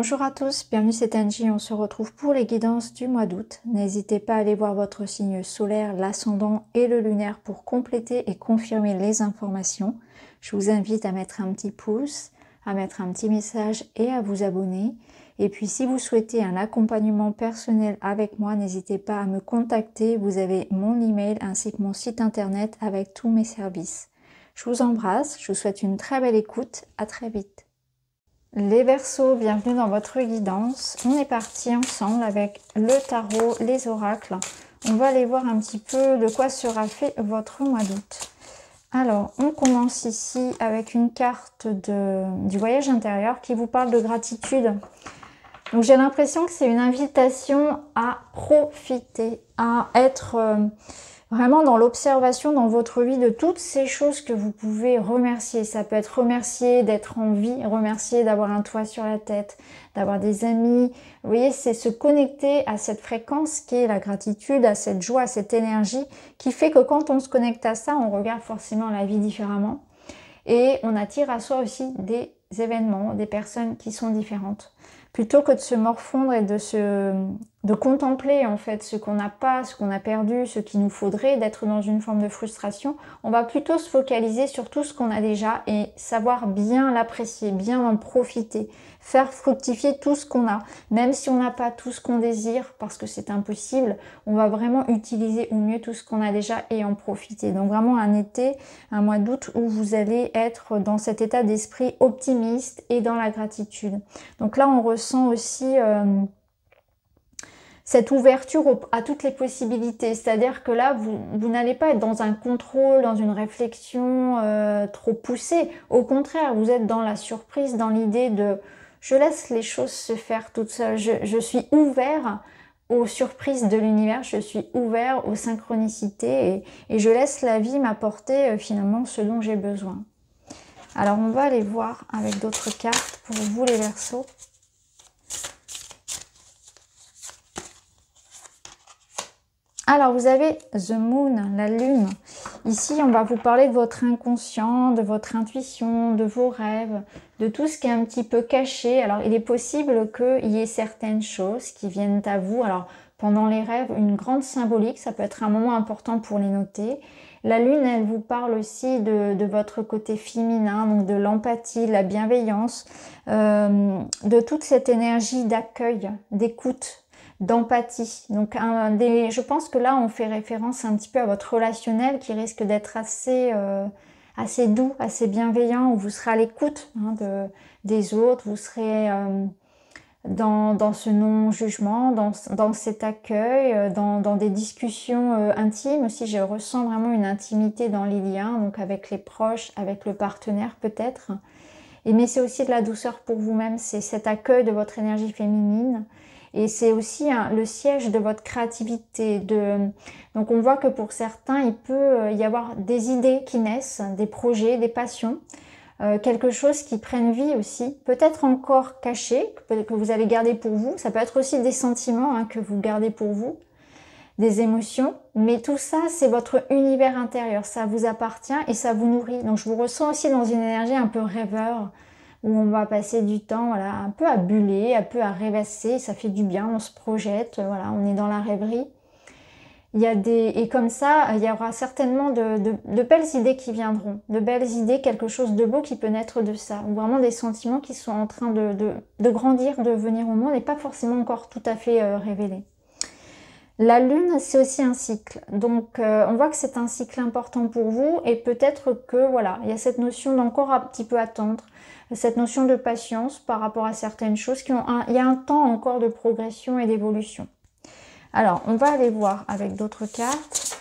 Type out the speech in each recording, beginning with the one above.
Bonjour à tous, bienvenue c'est Angie, on se retrouve pour les guidances du mois d'août. N'hésitez pas à aller voir votre signe solaire, l'ascendant et le lunaire pour compléter et confirmer les informations. Je vous invite à mettre un petit pouce, à mettre un petit message et à vous abonner. Et puis si vous souhaitez un accompagnement personnel avec moi, n'hésitez pas à me contacter. Vous avez mon email ainsi que mon site internet avec tous mes services. Je vous embrasse, je vous souhaite une très belle écoute, à très vite. Les Verseaux, bienvenue dans votre guidance. On est parti ensemble avec le tarot, les oracles. On va aller voir un petit peu de quoi sera fait votre mois d'août. Alors, on commence ici avec une carte du voyage intérieur qui vous parle de gratitude. Donc, j'ai l'impression que c'est une invitation à profiter, à être vraiment dans l'observation dans votre vie de toutes ces choses que vous pouvez remercier. Ça peut être remercier d'être en vie, remercier d'avoir un toit sur la tête, d'avoir des amis. Vous voyez, c'est se connecter à cette fréquence qui est la gratitude, à cette joie, à cette énergie qui fait que quand on se connecte à ça, on regarde forcément la vie différemment. Et on attire à soi aussi des événements, des personnes qui sont différentes. Plutôt que de se morfondre et de contempler en fait ce qu'on n'a pas, ce qu'on a perdu, ce qu'il nous faudrait, d'être dans une forme de frustration, on va plutôt se focaliser sur tout ce qu'on a déjà et savoir bien l'apprécier, bien en profiter, faire fructifier tout ce qu'on a. Même si on n'a pas tout ce qu'on désire, parce que c'est impossible, on va vraiment utiliser au mieux tout ce qu'on a déjà et en profiter. Donc vraiment un été, un mois d'août où vous allez être dans cet état d'esprit optimiste et dans la gratitude. Donc là, on ressent aussi cette ouverture à toutes les possibilités. C'est-à-dire que là, vous n'allez pas être dans un contrôle, dans une réflexion trop poussée. Au contraire, vous êtes dans la surprise, dans l'idée de « je laisse les choses se faire toutes seules ». Je suis ouvert aux surprises de l'univers, je suis ouvert aux synchronicités et je laisse la vie m'apporter finalement ce dont j'ai besoin. Alors, on va aller voir avec d'autres cartes pour vous les Verseaux. Alors, vous avez The Moon, la Lune. Ici, on va vous parler de votre inconscient, de votre intuition, de vos rêves, de tout ce qui est un petit peu caché. Alors, il est possible qu'il y ait certaines choses qui viennent à vous. Alors, pendant les rêves, une grande symbolique, ça peut être un moment important pour les noter. La Lune, elle vous parle aussi de votre côté féminin, donc de l'empathie, de la bienveillance, de toute cette énergie d'accueil, d'écoute, d'empathie. Donc je pense que là on fait référence un petit peu à votre relationnel qui risque d'être assez doux, assez bienveillant, où vous serez à l'écoute des autres, vous serez dans ce non-jugement, dans cet accueil, dans des discussions intimes aussi. Je ressens vraiment une intimité dans les liens, donc avec les proches, avec le partenaire peut-être. Mais c'est aussi de la douceur pour vous-même, c'est cet accueil de votre énergie féminine. Et c'est aussi le siège de votre créativité. Donc on voit que pour certains, il peut y avoir des idées qui naissent, des projets, des passions, quelque chose qui prenne vie aussi, peut-être encore caché, que vous allez garder pour vous. Ça peut être aussi des sentiments que vous gardez pour vous, des émotions. Mais tout ça, c'est votre univers intérieur. Ça vous appartient et ça vous nourrit. Donc je vous ressens aussi dans une énergie un peu rêveur, où on va passer du temps voilà, un peu à buller, un peu à rêvasser, ça fait du bien, on se projette, voilà, on est dans la rêverie. Et comme ça, il y aura certainement de belles idées qui viendront, de belles idées, quelque chose de beau qui peut naître de ça, ou vraiment des sentiments qui sont en train de grandir, de venir au monde et pas forcément encore tout à fait révélés. La Lune, c'est aussi un cycle, donc on voit que c'est un cycle important pour vous et peut-être que voilà, il y a cette notion d'encore un petit peu attendre, cette notion de patience par rapport à certaines choses il y a un temps encore de progression et d'évolution. Alors, on va aller voir avec d'autres cartes.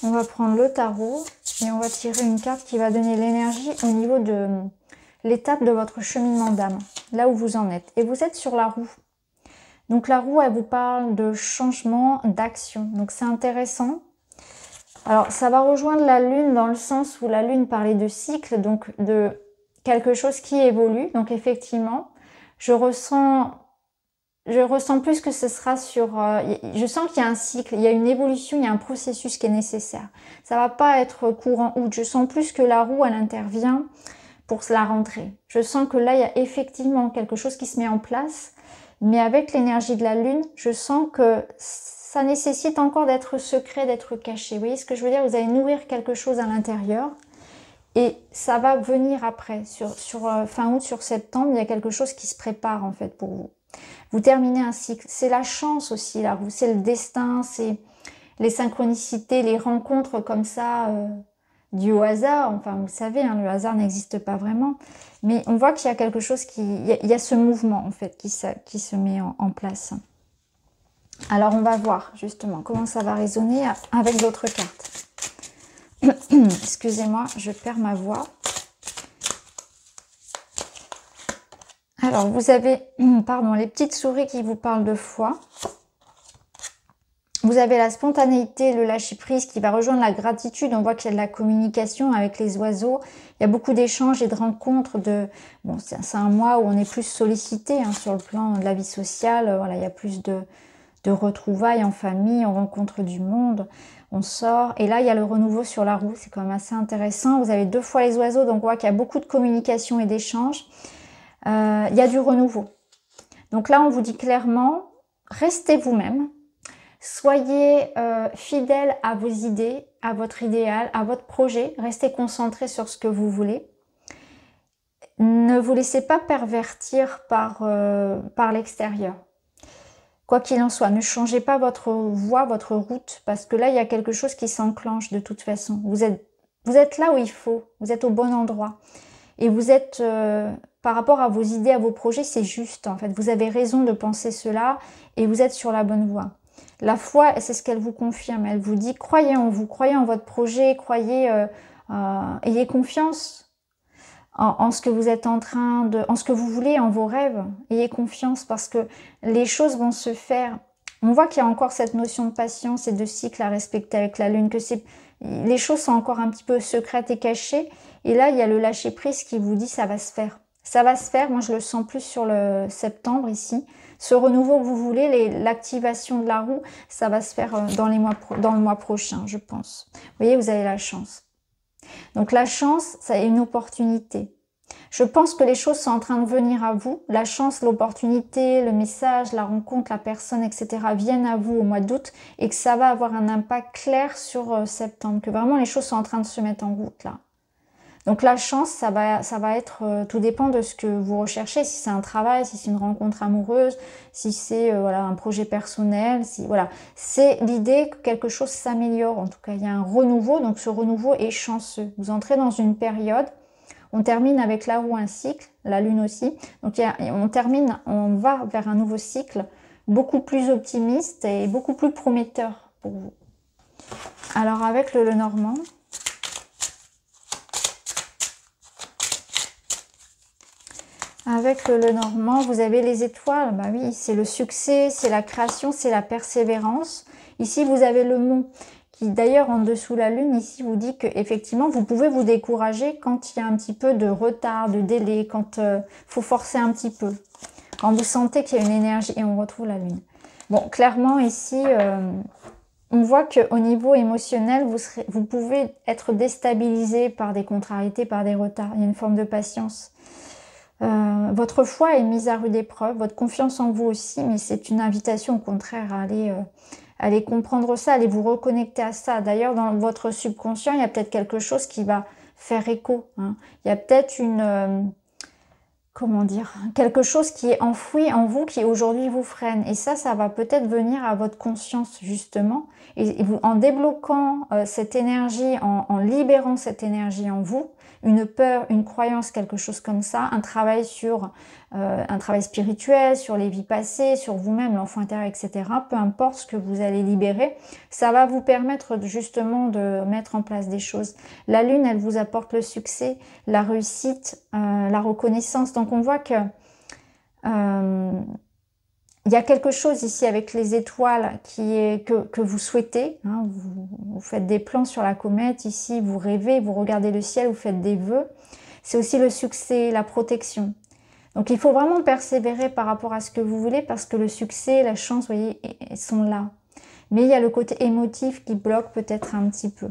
On va prendre le tarot et on va tirer une carte qui va donner l'énergie au niveau de l'étape de votre cheminement d'âme, là où vous en êtes. Et vous êtes sur la roue. Donc la roue, elle vous parle de changement, d'action. Donc c'est intéressant. Alors ça va rejoindre la Lune dans le sens où la Lune parlait de cycle, donc de quelque chose qui évolue. Donc effectivement, je ressens plus que ce sera sur... je sens qu'il y a un cycle, il y a une évolution, il y a un processus qui est nécessaire. Ça va pas être courant août. Je sens plus que la roue, elle intervient pour la rentrée. Je sens que là, il y a effectivement quelque chose qui se met en place, mais avec l'énergie de la Lune, je sens que ça nécessite encore d'être secret, d'être caché. Vous voyez ce que je veux dire? Vous allez nourrir quelque chose à l'intérieur et ça va venir après. Sur fin août, sur septembre, il y a quelque chose qui se prépare en fait pour vous. Vous terminez un cycle. C'est la chance aussi, là. C'est le destin, c'est les synchronicités, les rencontres comme ça, dues au hasard. Enfin, vous savez, hein, le hasard n'existe pas vraiment. Mais on voit qu'il y a quelque chose qui... Il y a ce mouvement, en fait, qui se met en place. Alors, on va voir, justement, comment ça va résonner avec d'autres cartes. Excusez-moi, je perds ma voix. Alors, vous avez, pardon, les petites souris qui vous parlent de foi. Vous avez la spontanéité, le lâcher-prise qui va rejoindre la gratitude. On voit qu'il y a de la communication avec les oiseaux. Il y a beaucoup d'échanges et de rencontres. Bon, c'est un mois où on est plus sollicité hein, sur le plan de la vie sociale. Voilà, il y a plus de retrouvailles en famille, on rencontre du monde, on sort. Et là, il y a le renouveau sur la roue. C'est quand même assez intéressant. Vous avez 2 fois les oiseaux, donc on voit qu'il y a beaucoup de communication et d'échanges. Il y a du renouveau. Donc là, on vous dit clairement, restez vous-même. Soyez fidèle à vos idées, à votre idéal, à votre projet. Restez concentré sur ce que vous voulez. Ne vous laissez pas pervertir par l'extérieur. Quoi qu'il en soit, ne changez pas votre voie, votre route, parce que là, il y a quelque chose qui s'enclenche de toute façon. Vous êtes là où il faut, vous êtes au bon endroit. Et vous êtes, par rapport à vos idées, à vos projets, c'est juste en fait. Vous avez raison de penser cela et vous êtes sur la bonne voie. La foi, c'est ce qu'elle vous confirme. Elle vous dit, croyez en vous, croyez en votre projet, ayez confiance en ce que vous êtes en ce que vous voulez, en vos rêves. Ayez confiance parce que les choses vont se faire. On voit qu'il y a encore cette notion de patience et de cycle à respecter avec la Lune, que les choses sont encore un petit peu secrètes et cachées. Et là, il y a le lâcher-prise qui vous dit, ça va se faire. Ça va se faire, moi je le sens plus sur le septembre ici. Ce renouveau que vous voulez, l'activation de la roue, ça va se faire dans le mois prochain, je pense. Vous voyez, vous avez la chance. Donc la chance, ça est une opportunité. Je pense que les choses sont en train de venir à vous. La chance, l'opportunité, le message, la rencontre, la personne, etc. viennent à vous au mois d'août et que ça va avoir un impact clair sur septembre. Que vraiment les choses sont en train de se mettre en route là. Donc la chance, ça va être, tout dépend de ce que vous recherchez, si c'est un travail, si c'est une rencontre amoureuse, si c'est voilà un projet personnel, voilà. C'est l'idée que quelque chose s'améliore, en tout cas il y a un renouveau, donc ce renouveau est chanceux. Vous entrez dans une période, on termine avec la roue un cycle, la Lune aussi, donc on va vers un nouveau cycle, beaucoup plus optimiste et beaucoup plus prometteur pour vous. Alors avec le Lenormand, avec le Lenormand, vous avez les étoiles. Bah oui, c'est le succès, c'est la création, c'est la persévérance. Ici, vous avez le mont qui, d'ailleurs, en dessous la Lune, ici, vous dit que effectivement, vous pouvez vous décourager quand il y a un petit peu de retard, de délai, quand faut forcer un petit peu. Quand vous sentez qu'il y a une énergie, et on retrouve la Lune. Bon, clairement, ici, on voit qu'au niveau émotionnel, vous pouvez être déstabilisé par des contrariétés, par des retards. Il y a une forme de patience. Votre foi est mise à rude épreuve, votre confiance en vous aussi, mais c'est une invitation au contraire à aller comprendre ça, aller vous reconnecter à ça. D'ailleurs, dans votre subconscient, il y a peut-être quelque chose qui va faire écho. Hein. Il y a peut-être comment dire, quelque chose qui est enfoui en vous, qui aujourd'hui vous freine. Et ça va peut-être venir à votre conscience justement. Et vous, en débloquant cette énergie, en libérant cette énergie en vous, une peur, une croyance, quelque chose comme ça, un travail spirituel, sur les vies passées, sur vous-même, l'enfant intérieur, etc. Peu importe ce que vous allez libérer, ça va vous permettre justement de mettre en place des choses. La Lune, elle vous apporte le succès, la réussite, la reconnaissance. Donc on voit que il y a quelque chose ici avec les étoiles que vous souhaitez. Hein, vous faites des plans sur la comète. Ici, vous rêvez, vous regardez le ciel, vous faites des vœux. C'est aussi le succès, la protection. Donc, il faut vraiment persévérer par rapport à ce que vous voulez parce que le succès, la chance, vous voyez, ils sont là. Mais il y a le côté émotif qui bloque peut-être un petit peu.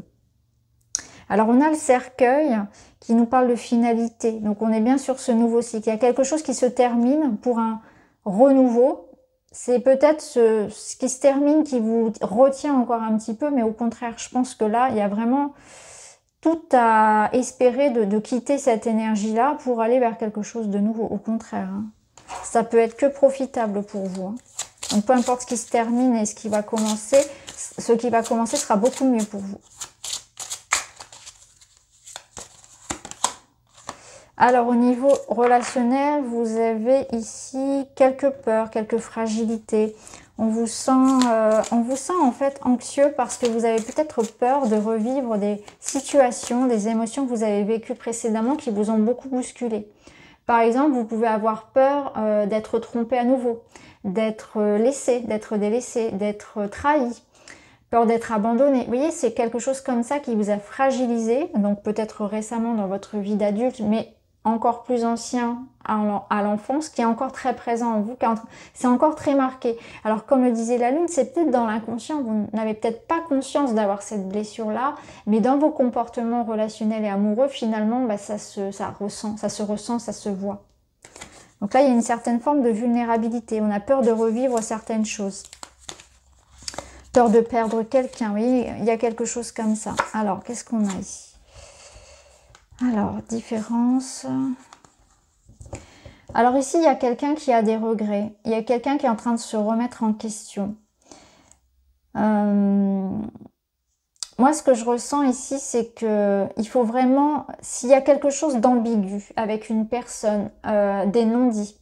Alors, on a le cercueil qui nous parle de finalité. Donc, on est bien sur ce nouveau cycle. Il y a quelque chose qui se termine pour un renouveau. C'est peut-être ce qui se termine qui vous retient encore un petit peu, mais au contraire, je pense que là, il y a vraiment tout à espérer de quitter cette énergie-là pour aller vers quelque chose de nouveau. Au contraire, hein. Ça peut être que profitable pour vous, hein. Donc, peu importe ce qui se termine et ce qui va commencer sera beaucoup mieux pour vous. Alors, au niveau relationnel, vous avez ici quelques peurs, quelques fragilités. On vous sent en fait anxieux parce que vous avez peut-être peur de revivre des situations, des émotions que vous avez vécues précédemment qui vous ont beaucoup bousculé. Par exemple, vous pouvez avoir peur d'être trompé à nouveau, d'être laissé, d'être délaissé, d'être trahi, peur d'être abandonné. Vous voyez, c'est quelque chose comme ça qui vous a fragilisé, donc peut-être récemment dans votre vie d'adulte, mais encore plus ancien à l'enfance, qui est encore très présent en vous, c'est encore très marqué. Alors comme le disait la Lune, c'est peut-être dans l'inconscient, vous n'avez peut-être pas conscience d'avoir cette blessure-là, mais dans vos comportements relationnels et amoureux, finalement, bah, ça se ressent, ça se voit. Donc là, il y a une certaine forme de vulnérabilité, on a peur de revivre certaines choses. Peur de perdre quelqu'un, oui, il y a quelque chose comme ça. Alors, qu'est-ce qu'on a ici? Alors, différence. Alors ici, il y a quelqu'un qui a des regrets. Il y a quelqu'un qui est en train de se remettre en question. Moi, ce que je ressens ici, c'est que il faut vraiment, s'il y a quelque chose d'ambigu avec une personne, des non-dits,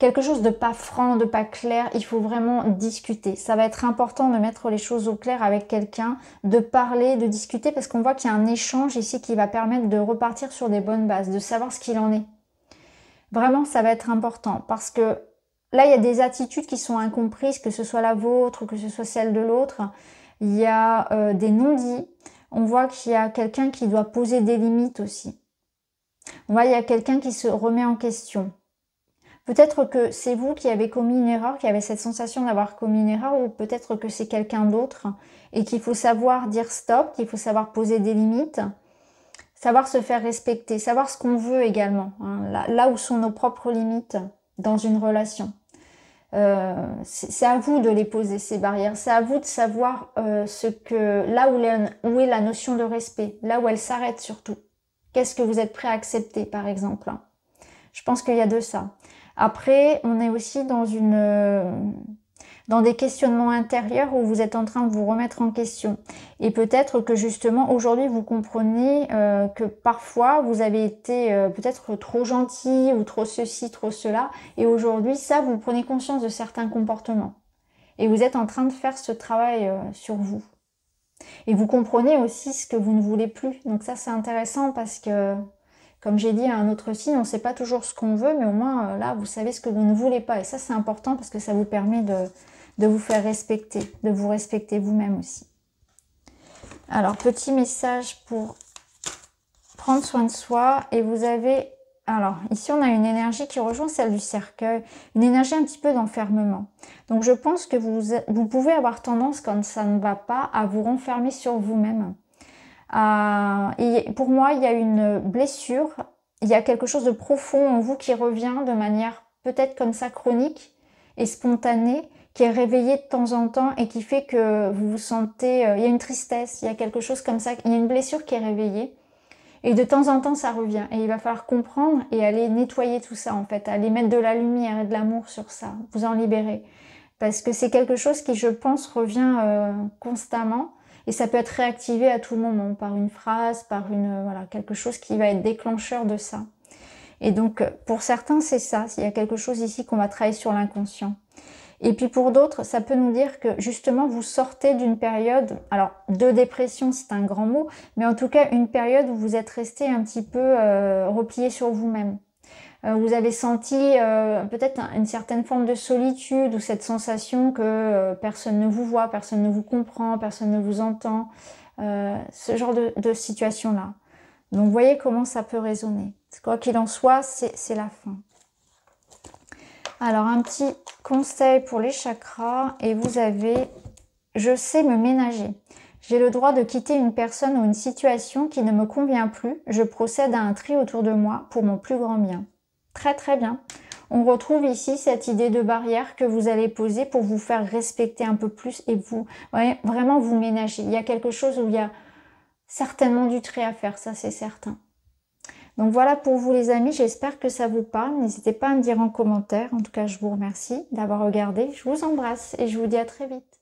quelque chose de pas franc, de pas clair, il faut vraiment discuter. Ça va être important de mettre les choses au clair avec quelqu'un, de parler, de discuter, parce qu'on voit qu'il y a un échange ici qui va permettre de repartir sur des bonnes bases, de savoir ce qu'il en est. Vraiment, ça va être important, parce que là, il y a des attitudes qui sont incomprises, que ce soit la vôtre ou que ce soit celle de l'autre. Il y a des non-dits. On voit qu'il y a quelqu'un qui doit poser des limites aussi. On voit qu'il y a quelqu'un qui se remet en question. Peut-être que c'est vous qui avez commis une erreur, qui avez cette sensation d'avoir commis une erreur, ou peut-être que c'est quelqu'un d'autre et qu'il faut savoir dire stop, qu'il faut savoir poser des limites, savoir se faire respecter, savoir ce qu'on veut également, hein, là où sont nos propres limites dans une relation. C'est à vous de les poser, ces barrières, c'est à vous de savoir là où est la notion de respect, là où elle s'arrête surtout. Qu'est-ce que vous êtes prêt à accepter, par exemple? Je pense qu'il y a de ça. Après, on est aussi dans des questionnements intérieurs où vous êtes en train de vous remettre en question. Et peut-être que justement, aujourd'hui, vous comprenez que parfois, vous avez été peut-être trop gentil ou trop ceci, trop cela. Et aujourd'hui, ça, vous prenez conscience de certains comportements. Et vous êtes en train de faire ce travail sur vous. Et vous comprenez aussi ce que vous ne voulez plus. Donc ça, c'est intéressant parce que, comme j'ai dit à un autre signe, on ne sait pas toujours ce qu'on veut, mais au moins, là, vous savez ce que vous ne voulez pas. Et ça, c'est important parce que ça vous permet de vous faire respecter, de vous respecter vous-même aussi. Alors, petit message pour prendre soin de soi. Et vous avez... Alors, ici, on a une énergie qui rejoint celle du cercueil, une énergie un petit peu d'enfermement. Donc, je pense que vous pouvez avoir tendance, quand ça ne va pas, à vous renfermer sur vous-même. Et pour moi, il y a une blessure, il y a quelque chose de profond en vous qui revient de manière peut-être comme ça chronique et spontanée, qui est réveillé de temps en temps et qui fait que vous vous sentez... il y a une tristesse, il y a quelque chose comme ça, il y a une blessure qui est réveillée. Et de temps en temps, ça revient. Et il va falloir comprendre et aller nettoyer tout ça, en fait. Aller mettre de la lumière et de l'amour sur ça. Vous en libérer. Parce que c'est quelque chose qui, je pense, revient constamment. Et ça peut être réactivé à tout moment. Par une phrase, par voilà, quelque chose qui va être déclencheur de ça. Et donc, pour certains, c'est ça. Il y a quelque chose ici qu'on va travailler sur l'inconscient. Et puis pour d'autres, ça peut nous dire que justement vous sortez d'une période, alors de dépression c'est un grand mot, mais en tout cas une période où vous êtes resté un petit peu replié sur vous-même. Vous avez senti peut-être une certaine forme de solitude ou cette sensation que personne ne vous voit, personne ne vous comprend, personne ne vous entend, ce genre de situation-là. Donc vous voyez comment ça peut résonner. Quoi qu'il en soit, c'est la fin. Alors, un petit conseil pour les chakras. Et vous avez « Je sais me ménager ». J'ai le droit de quitter une personne ou une situation qui ne me convient plus. Je procède à un tri autour de moi pour mon plus grand bien. Très très bien. On retrouve ici cette idée de barrière que vous allez poser pour vous faire respecter un peu plus et vous, ouais, vraiment vous ménager. Il y a quelque chose où il y a certainement du tri à faire, ça c'est certain. Donc voilà pour vous les amis, j'espère que ça vous parle. N'hésitez pas à me dire en commentaire. En tout cas, je vous remercie d'avoir regardé. Je vous embrasse et je vous dis à très vite.